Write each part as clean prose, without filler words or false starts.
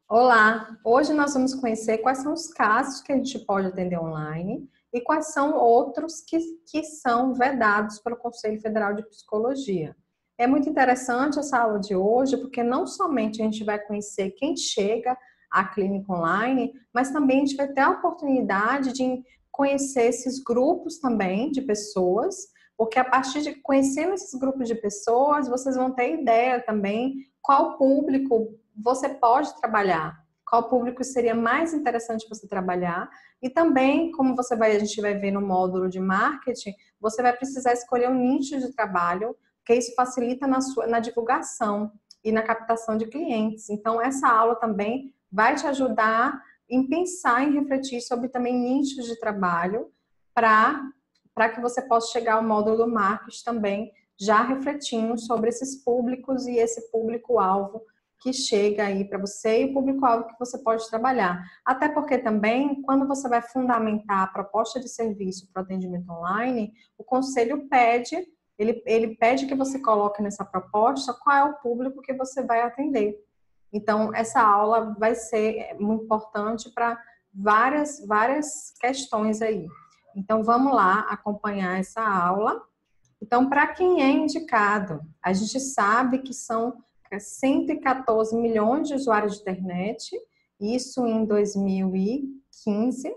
Olá, hoje nós vamos conhecer quais são os casos que a gente pode atender online e quais são outros que são vedados pelo Conselho Federal de Psicologia. É muito interessante essa aula de hoje, porque não somente a gente vai conhecer quem chega à clínica online, mas também a gente vai ter a oportunidade de conhecer esses grupos também de pessoas, porque a partir de conhecendo esses grupos de pessoas, vocês vão ter ideia também qual público você pode trabalhar, qual público seria mais interessante você trabalhar, e também, como a gente vai ver no módulo de marketing, você vai precisar escolher um nicho de trabalho, porque isso facilita na divulgação e na captação de clientes. Então, essa aula também vai te ajudar em pensar, em refletir sobre também nichos de trabalho, para que você possa chegar ao módulo do marketing também, já refletindo sobre esses públicos e esse público-alvo que chega aí para você e o público-alvo que você pode trabalhar. Até porque também, quando você vai fundamentar a proposta de serviço para o atendimento online, o conselho pede, ele pede que você coloque nessa proposta qual é o público que você vai atender. Então, essa aula vai ser muito importante para várias questões aí. Então, vamos lá acompanhar essa aula. Então, para quem é indicado, a gente sabe que são 114 milhões de usuários de internet, isso em 2015,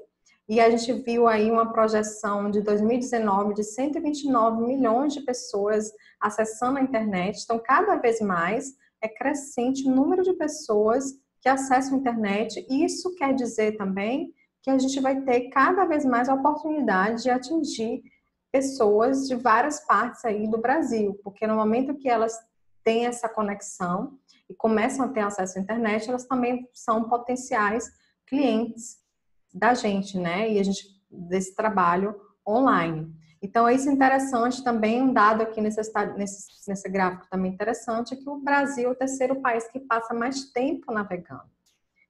e a gente viu aí uma projeção de 2019 de 129 milhões de pessoas acessando a internet. Então, cada vez mais é crescente o número de pessoas que acessam a internet, e isso quer dizer também que a gente vai ter cada vez mais a oportunidade de atingir pessoas de várias partes aí do Brasil, porque no momento que elas têm essa conexão e começam a ter acesso à internet, elas também são potenciais clientes da gente, né? E a gente desse trabalho online. Então, isso é interessante também, um dado aqui nesse gráfico também interessante, é que o Brasil é o terceiro país que passa mais tempo navegando.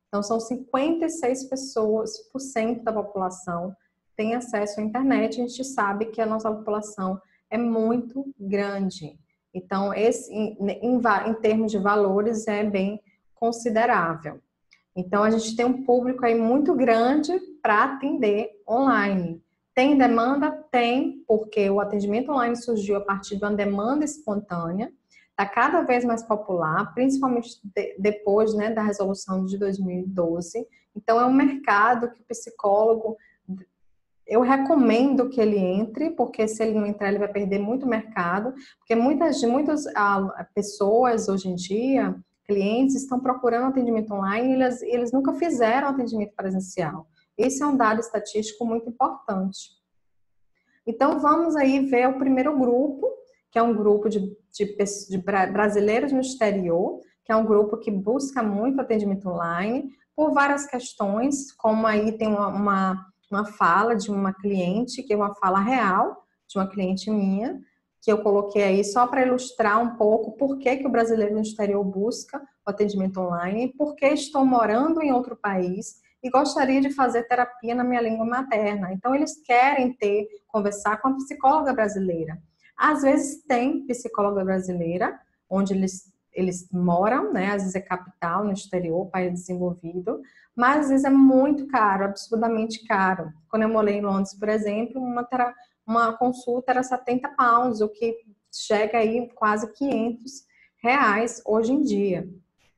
Então, são 56 pessoas, por cento da população tem acesso à internet. A gente sabe que a nossa população é muito grande. Então, em termos de valores, é bem considerável. Então, a gente tem um público aí muito grande para atender online. Tem demanda? Tem, porque o atendimento online surgiu a partir de uma demanda espontânea, está cada vez mais popular, principalmente depois, né, da resolução de 2012. Então, é um mercado que o psicólogo, eu recomendo que ele entre, porque se ele não entrar, ele vai perder muito mercado, porque muitas pessoas hoje em dia, clientes, estão procurando atendimento online e eles nunca fizeram atendimento presencial. Esse é um dado estatístico muito importante. Então, vamos aí ver o primeiro grupo, que é um grupo de brasileiros no exterior, que é um grupo que busca muito atendimento online, por várias questões, como aí tem uma fala de uma cliente, que é uma fala real, de uma cliente minha, que eu coloquei aí só para ilustrar um pouco por que o brasileiro no exterior busca o atendimento online, porque estou morando em outro país e gostaria de fazer terapia na minha língua materna. Então, eles querem conversar com a psicóloga brasileira. Às vezes tem psicóloga brasileira, onde eles moram, né? Às vezes é capital, no exterior, país desenvolvido, mas às vezes é muito caro, absurdamente caro. Quando eu morei em Londres, por exemplo, uma consulta era 70 pounds, o que chega aí quase 500 reais hoje em dia.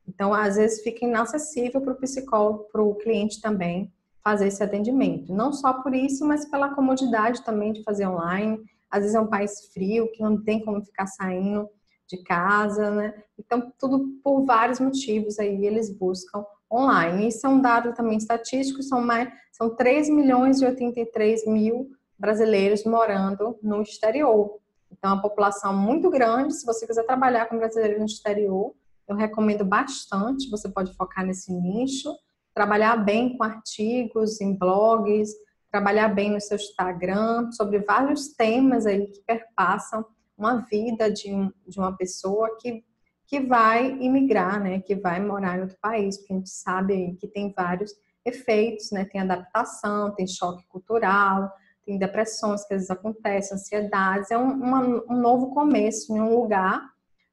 Então, às vezes fica inacessível para o psicólogo, para o cliente também fazer esse atendimento. Não só por isso, mas pela comodidade também de fazer online. Às vezes é um país frio, que não tem como ficar saindo de casa, né? Então, tudo por vários motivos aí eles buscam online. Isso é um dado também estatístico, são 3 milhões e 83 mil brasileiros morando no exterior. Então, é uma população muito grande. Se você quiser trabalhar com brasileiros no exterior, eu recomendo bastante, você pode focar nesse nicho, trabalhar bem com artigos em blogs, trabalhar bem no seu Instagram, sobre vários temas aí que perpassam uma vida de uma pessoa que vai imigrar, né, que vai morar em outro país, porque a gente sabe aí que tem vários efeitos, né, tem adaptação, tem choque cultural, tem depressões que às vezes acontecem, ansiedades, é um novo começo em um lugar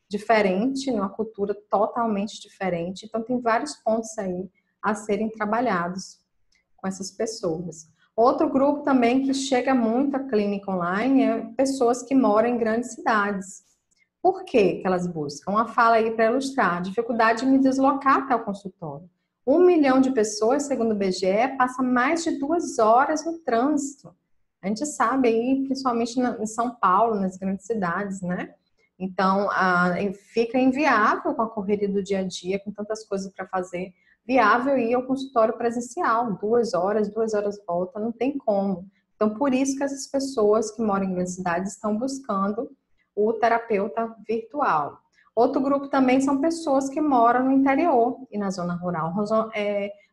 diferente, numa cultura totalmente diferente. Então, tem vários pontos aí a serem trabalhados com essas pessoas. Outro grupo também que chega muito à clínica online é pessoas que moram em grandes cidades. Por que elas buscam? Uma fala aí para ilustrar: dificuldade de me deslocar até o consultório. 1 milhão de pessoas, segundo o BGE, passa mais de 2 horas no trânsito. A gente sabe aí, principalmente em São Paulo, nas grandes cidades, né? Então, fica inviável com a correria do dia a dia, com tantas coisas para fazer, viável ir ao consultório presencial, 2 horas volta, não tem como. Então, por isso que essas pessoas que moram em grandes cidades estão buscando o terapeuta virtual. Outro grupo também são pessoas que moram no interior e na zona rural,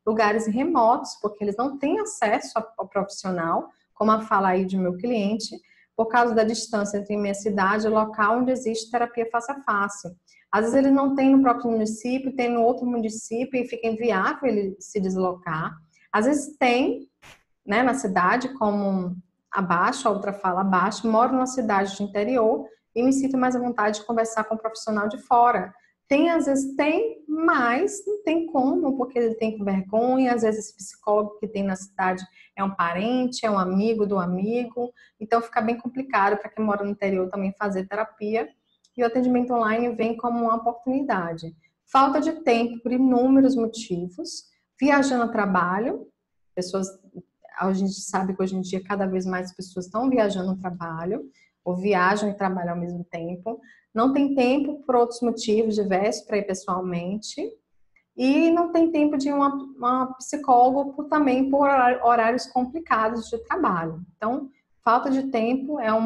lugares remotos, porque eles não têm acesso ao profissional, como a fala aí de meu cliente, por causa da distância entre minha cidade e o local onde existe terapia face a face. Às vezes ele não tem no próprio município, tem no outro município e fica inviável ele se deslocar. Às vezes tem, né, na cidade, como abaixo, a outra fala abaixo, moro numa cidade de interior e me sinto mais à vontade de conversar com um profissional de fora. Tem, às vezes tem, mas não tem como, porque ele tem vergonha, às vezes esse psicólogo que tem na cidade é um parente, é um amigo do amigo, então fica bem complicado para quem mora no interior também fazer terapia, e o atendimento online vem como uma oportunidade. Falta de tempo por inúmeros motivos, viajando a trabalho, a gente sabe que hoje em dia cada vez mais pessoas estão viajando a trabalho, ou viajam e trabalham ao mesmo tempo, não tem tempo por outros motivos diversos para ir pessoalmente, e não tem tempo de uma psicóloga também por horários complicados de trabalho. Então, falta de tempo é um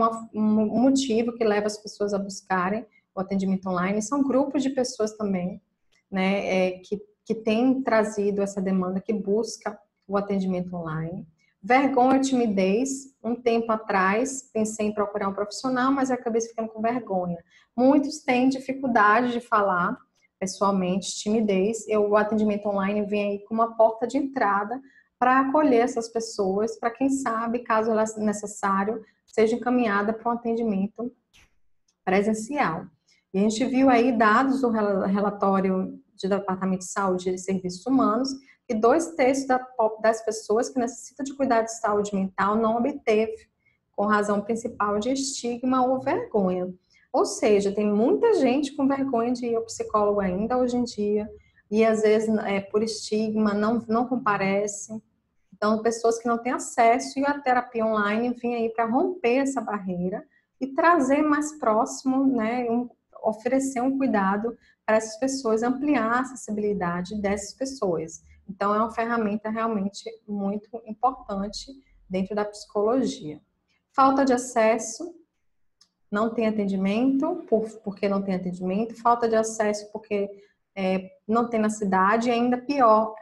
motivo que leva as pessoas a buscarem o atendimento online. São grupos de pessoas também, né, que têm trazido essa demanda, que busca o atendimento online. Vergonha, timidez. Um tempo atrás, pensei em procurar um profissional, mas acabei ficando com vergonha. Muitos têm dificuldade de falar pessoalmente, timidez. O atendimento online vem aí como uma porta de entrada para acolher essas pessoas, para quem sabe, caso necessário, seja encaminhada para um atendimento presencial. E a gente viu aí dados do relatório do Departamento de Saúde e Serviços Humanos, que 2/3 das pessoas que necessitam de cuidado de saúde mental não obteve, com razão principal de estigma ou vergonha. Ou seja, tem muita gente com vergonha de ir ao psicólogo ainda hoje em dia, e às vezes por estigma não comparece. Então, pessoas que não têm acesso, e a terapia online vem aí para romper essa barreira e trazer mais próximo, né, oferecer um cuidado para essas pessoas, ampliar a acessibilidade dessas pessoas. Então, é uma ferramenta realmente muito importante dentro da psicologia. Falta de acesso, não tem atendimento, porque não tem atendimento, falta de acesso porque não tem na cidade, e ainda pior,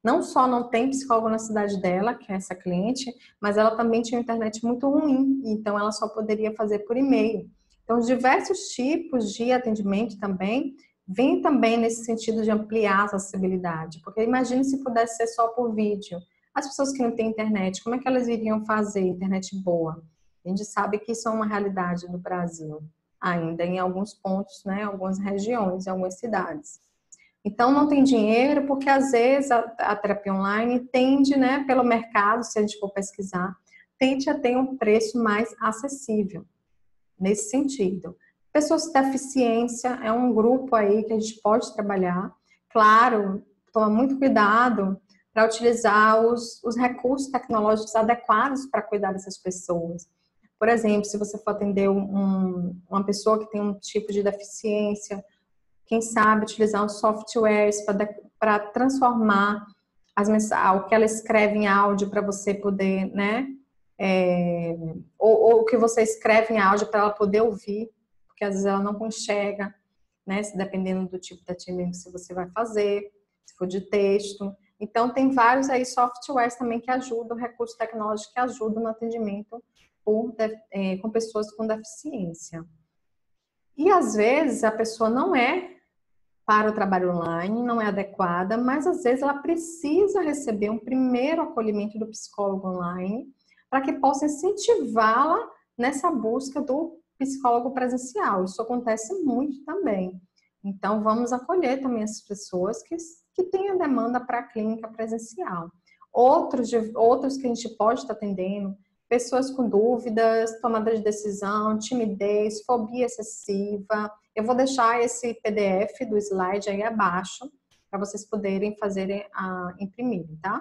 não só não tem psicólogo na cidade dela, que é essa cliente, mas ela também tinha uma internet muito ruim, então ela só poderia fazer por e-mail. Então, diversos tipos de atendimento também vem também nesse sentido de ampliar a acessibilidade, porque imagine se pudesse ser só por vídeo. As pessoas que não têm internet, como é que elas iriam fazer internet boa? A gente sabe que isso é uma realidade no Brasil, ainda em alguns pontos, né, algumas regiões, em algumas cidades. Então, não tem dinheiro, porque às vezes a terapia online tende, né, pelo mercado, se a gente for pesquisar, tende a ter um preço mais acessível, nesse sentido. Pessoas com deficiência é um grupo aí que a gente pode trabalhar. Claro, toma muito cuidado para utilizar os recursos tecnológicos adequados para cuidar dessas pessoas. Por exemplo, se você for atender uma pessoa que tem um tipo de deficiência, quem sabe utilizar os softwares para transformar o que ela escreve em áudio para você poder, né? Ou o que você escreve em áudio para ela poder ouvir, porque às vezes ela não enxerga, né? Dependendo do tipo de atendimento que você vai fazer, se for de texto. Então, tem vários aí softwares também que ajudam, recursos tecnológicos que ajudam no atendimento com pessoas com deficiência. E às vezes a pessoa não é para o trabalho online, não é adequada, mas às vezes ela precisa receber um primeiro acolhimento do psicólogo online para que possa incentivá-la nessa busca do psicólogo presencial. Isso acontece muito também. Então, vamos acolher também essas pessoas que têm a demanda para a clínica presencial. Outros que a gente pode estar atendendo, pessoas com dúvidas, tomada de decisão, timidez, fobia excessiva. Eu vou deixar esse PDF do slide aí abaixo, para vocês poderem imprimirem, tá?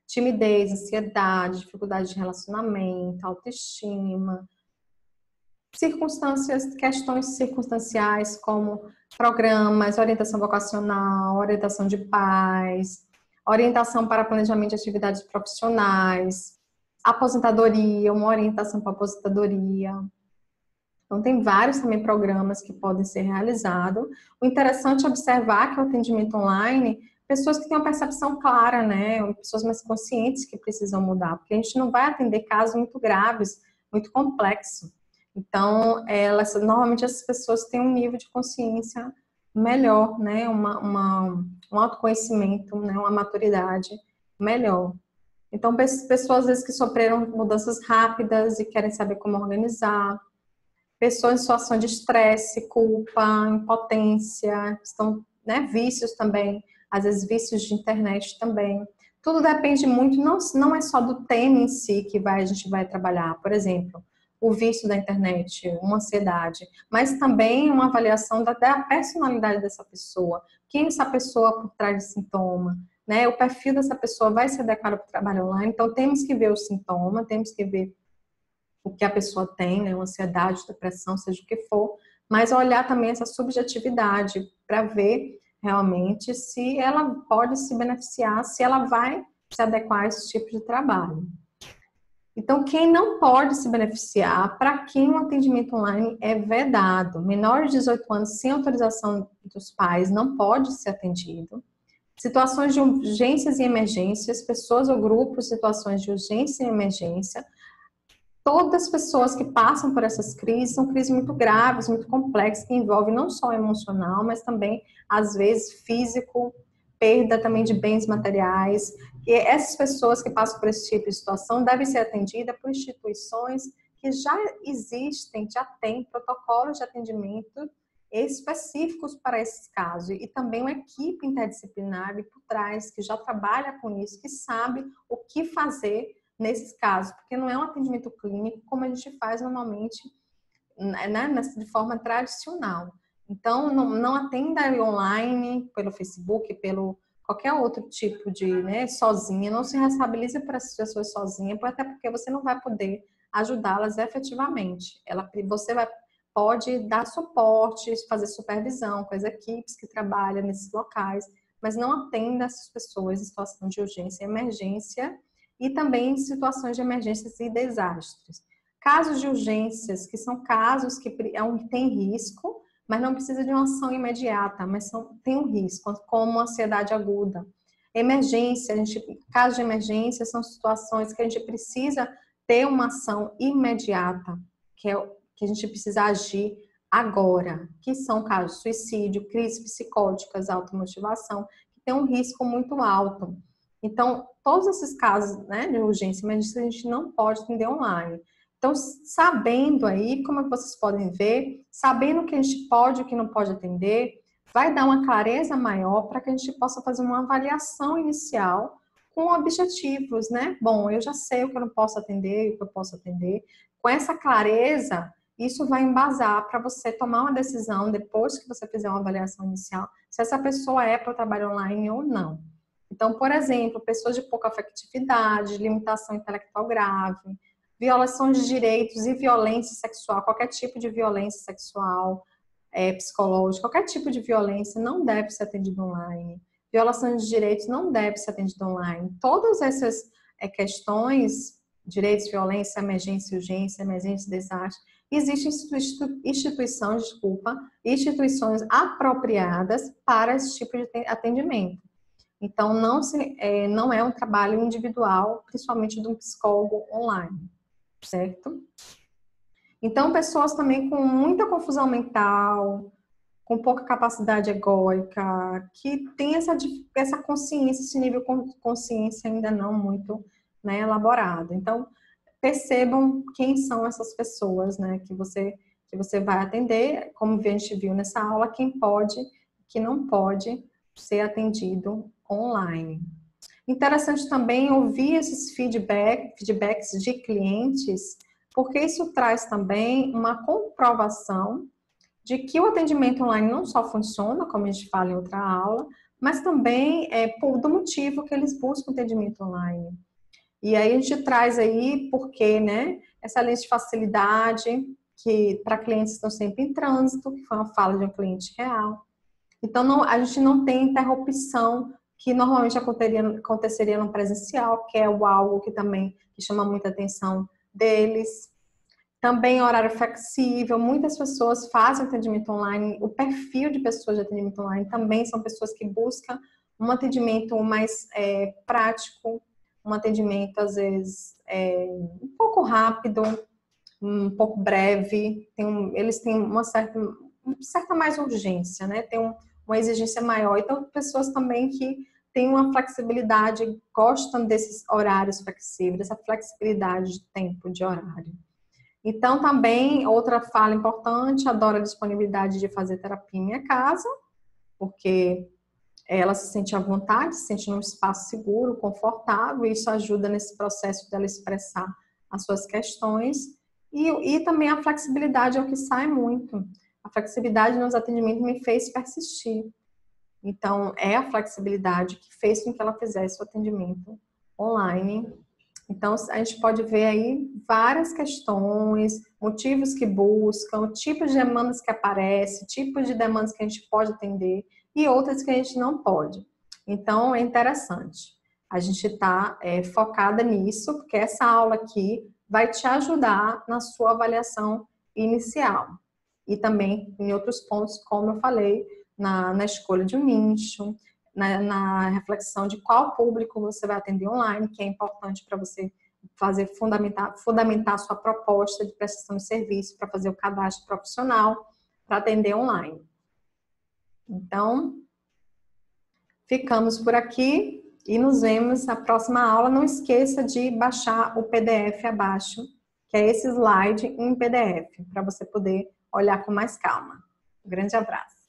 Timidez, ansiedade, dificuldade de relacionamento, autoestima, questões circunstanciais como programas, orientação vocacional, orientação de pais, orientação para planejamento de atividades profissionais, aposentadoria, uma orientação para aposentadoria. Então, tem vários também programas que podem ser realizados. O interessante é observar que o atendimento online, pessoas que têm uma percepção clara, né? Pessoas mais conscientes que precisam mudar, porque a gente não vai atender casos muito graves, muito complexos. Então, normalmente essas pessoas têm um nível de consciência melhor, né? Um autoconhecimento, né? Uma maturidade melhor. Então, pessoas às vezes que sofreram mudanças rápidas e querem saber como organizar, pessoas em situação de estresse, culpa, impotência, estão, né? Vícios também, às vezes vícios de internet também. Tudo depende muito, não é só do tema em si que a gente vai trabalhar, por exemplo, o vício da internet, uma ansiedade, mas também uma avaliação da personalidade dessa pessoa, quem é essa pessoa por trás de sintoma, né? O perfil dessa pessoa vai se adequar para o trabalho online, então temos que ver o sintoma, temos que ver o que a pessoa tem, né? Ansiedade, depressão, seja o que for, mas olhar também essa subjetividade para ver realmente se ela pode se beneficiar, se ela vai se adequar a esse tipo de trabalho. Então, quem não pode se beneficiar, para quem o atendimento online é vedado, menor de 18 anos sem autorização dos pais não pode ser atendido. Situações de urgências e emergências, pessoas ou grupos, situações de urgência e emergência. Todas as pessoas que passam por essas crises são crises muito graves, muito complexas, que envolvem não só o emocional, mas também, às vezes, físico, perda também de bens materiais. E essas pessoas que passam por esse tipo de situação devem ser atendidas por instituições que já existem, já têm protocolos de atendimento específicos para esses casos. E também uma equipe interdisciplinar por trás, que já trabalha com isso, que sabe o que fazer nesses casos, porque não é um atendimento clínico como a gente faz normalmente, né, de forma tradicional. Então, não atenda online, pelo Facebook, pelo qualquer outro tipo de, né, sozinha, não se responsabilize por essas pessoas sozinha, até porque você não vai poder ajudá-las efetivamente. Pode dar suporte, fazer supervisão com as equipes que trabalham nesses locais, mas não atenda essas pessoas em situação de urgência e emergência, e também em situações de emergências e desastres. Casos de urgências, que são casos que tem risco, mas não precisa de uma ação imediata, mas tem um risco, como ansiedade aguda. Emergência, casos de emergência são situações que a gente precisa ter uma ação imediata, que a gente precisa agir agora, que são casos de suicídio, crises psicóticas, automotivação, que tem um risco muito alto. Então, todos esses casos, né, de urgência e emergência, a gente não pode atender online. Então, sabendo aí, como vocês podem ver, sabendo o que a gente pode e o que não pode atender, vai dar uma clareza maior para que a gente possa fazer uma avaliação inicial com objetivos, né? Bom, eu já sei o que eu não posso atender e o que eu posso atender. Com essa clareza, isso vai embasar para você tomar uma decisão, depois que você fizer uma avaliação inicial, se essa pessoa é para o trabalho online ou não. Então, por exemplo, pessoas de pouca afetividade, limitação intelectual grave, violação de direitos e violência sexual, qualquer tipo de violência sexual, psicológica, qualquer tipo de violência não deve ser atendido online. Violação de direitos não deve ser atendido online. Todas essas questões, direitos, violência, emergência, urgência, emergência, desastre, existem instituições apropriadas para esse tipo de atendimento. Então, não é um trabalho individual, principalmente de um psicólogo online, certo? Então, pessoas também com muita confusão mental, com pouca capacidade egóica, que tem essa consciência, esse nível de consciência ainda não muito, né, elaborado. Então, percebam quem são essas pessoas, né, que você vai atender, como a gente viu nessa aula, quem pode que não pode ser atendido online. Interessante também ouvir esses feedbacks de clientes, porque isso traz também uma comprovação de que o atendimento online não só funciona, como a gente fala em outra aula, mas também do motivo que eles buscam atendimento online. E aí a gente traz aí, porque, né, essa lei de facilidade, que para clientes que estão sempre em trânsito, que foi uma fala de um cliente real. Então, a gente não tem interrupção que normalmente aconteceria no presencial, que é algo que também chama muita atenção deles. Também horário flexível, muitas pessoas fazem atendimento online, o perfil de pessoas de atendimento online também são pessoas que buscam um atendimento mais prático, um atendimento às vezes um pouco rápido, um pouco breve, eles têm uma certa mais urgência, né? Tem uma exigência maior. Então, pessoas também que têm uma flexibilidade, gostam desses horários flexíveis, essa flexibilidade de tempo, de horário. Então, também, outra fala importante, adoro a disponibilidade de fazer terapia em minha casa, porque ela se sente à vontade, se sente num espaço seguro, confortável, e isso ajuda nesse processo dela expressar as suas questões. E também a flexibilidade é o que sai muito. A flexibilidade nos atendimentos me fez persistir. Então, é a flexibilidade que fez com que ela fizesse o atendimento online. Então, a gente pode ver aí várias questões, motivos que buscam, tipos de demandas que aparecem, tipos de demandas que a gente pode atender e outras que a gente não pode. Então, é interessante. A gente está focada nisso, porque essa aula aqui vai te ajudar na sua avaliação inicial. E também em outros pontos, como eu falei, na escolha de um nicho, na reflexão de qual público você vai atender online, que é importante para você fundamentar a sua proposta de prestação de serviço, para fazer o cadastro profissional, para atender online. Então, ficamos por aqui e nos vemos na próxima aula. Não esqueça de baixar o PDF abaixo, que é esse slide em PDF, para você poder olhar com mais calma. Um grande abraço.